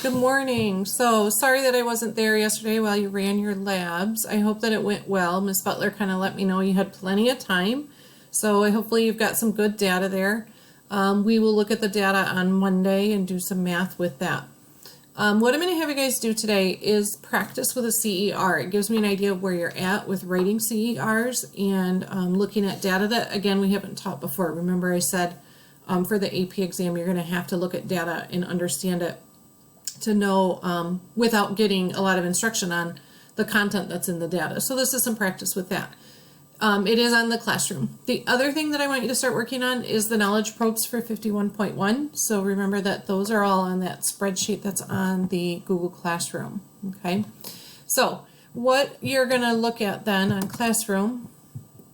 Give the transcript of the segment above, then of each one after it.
Good morning. So sorry that I wasn't there yesterday while you ran your labs. I hope that it went well. Miss Butler kind of let me know you had plenty of time. So hopefully you've got some good data there. We will look at the data on Monday and do some math with that. What I'm going to have you guys do today is practice with a CER. It gives me an idea of where you're at with writing CERs and looking at data that, again, we haven't taught before. Remember I said for the AP exam you're going to have to look at data and understand it to know without getting a lot of instruction on the content that's in the data. So this is some practice with that. It is on the classroom. The other thing that I want you to start working on is the knowledge probes for 51.1. So remember that those are all on that spreadsheet that's on the Google Classroom. Okay. So what you're going to look at then on Classroom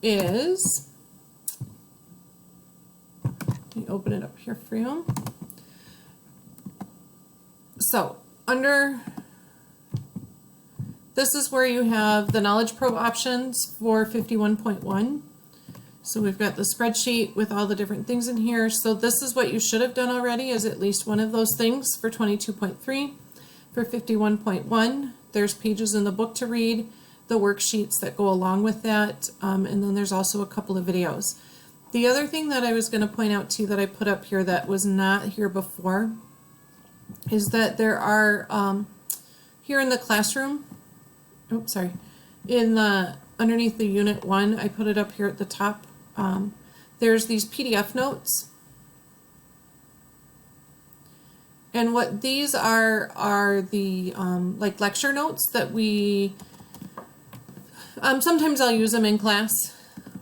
is, let me open it up here for you. So under this is where you have the knowledge probe options for 51.1. So we've got the spreadsheet with all the different things in here. So this is what you should have done already, is at least one of those things for 22.3. For 51.1, there's pages in the book to read, the worksheets that go along with that, and then there's also a couple of videos. The other thing that I was going to point out to you that I put up here that was not here before is that there are here in the classroom, oops, sorry, in the underneath the unit 1, I put it up here at the top. There's these PDF notes, and what these are the like lecture notes that we sometimes I'll use them in class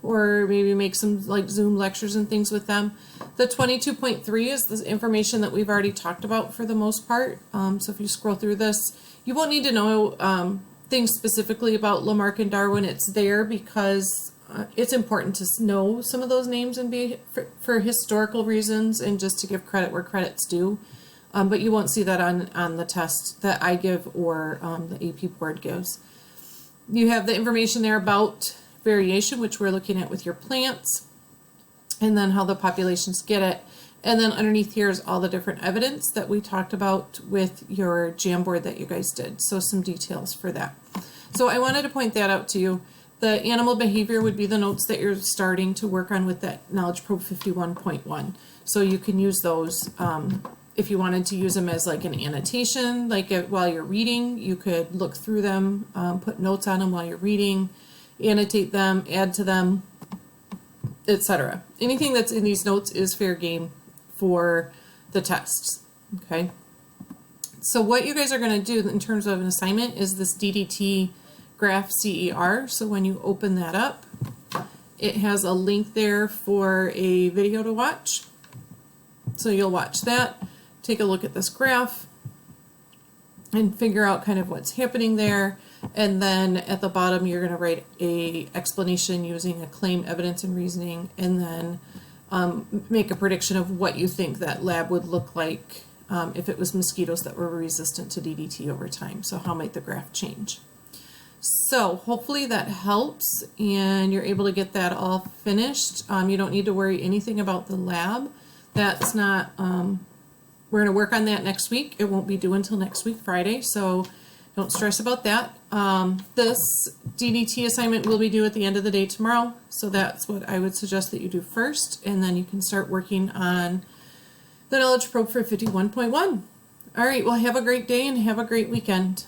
or maybe make some like Zoom lectures and things with them. The 22.3 is the information that we've already talked about for the most part. So if you scroll through this, you won't need to know things specifically about Lamarck and Darwin. It's there because it's important to know some of those names and be for historical reasons and just to give credit where credit's due. But you won't see that on the test that I give or the AP board gives. You have the information there about variation, which we're looking at with your plants, and then how the populations get it. And then underneath here is all the different evidence that we talked about with your Jamboard that you guys did. So some details for that. So I wanted to point that out to you. The animal behavior would be the notes that you're starting to work on with that Knowledge Probe 51.1. So you can use those if you wanted to use them as like an annotation, like while you're reading, you could look through them, put notes on them while you're reading, annotate them, add to them, etc. Anything that's in these notes is fair game for the tests. Okay. So what you guys are going to do in terms of an assignment is this DDT graph CER. So when you open that up, it has a link there for a video to watch. So you'll watch that, take a look at this graph, and figure out kind of what's happening there. And then at the bottom, you're going to write a explanation using a claim, evidence, and reasoning, and then make a prediction of what you think that lab would look like if it was mosquitoes that were resistant to DDT over time. So how might the graph change? So hopefully that helps and you're able to get that all finished. You don't need to worry anything about the lab. That's not, we're going to work on that next week. It won't be due until next week, Friday, so don't stress about that. This DDT assignment will be due at the end of the day tomorrow, so that's what I would suggest that you do first, and then you can start working on the knowledge probe for 51.1. All right, well, have a great day and have a great weekend.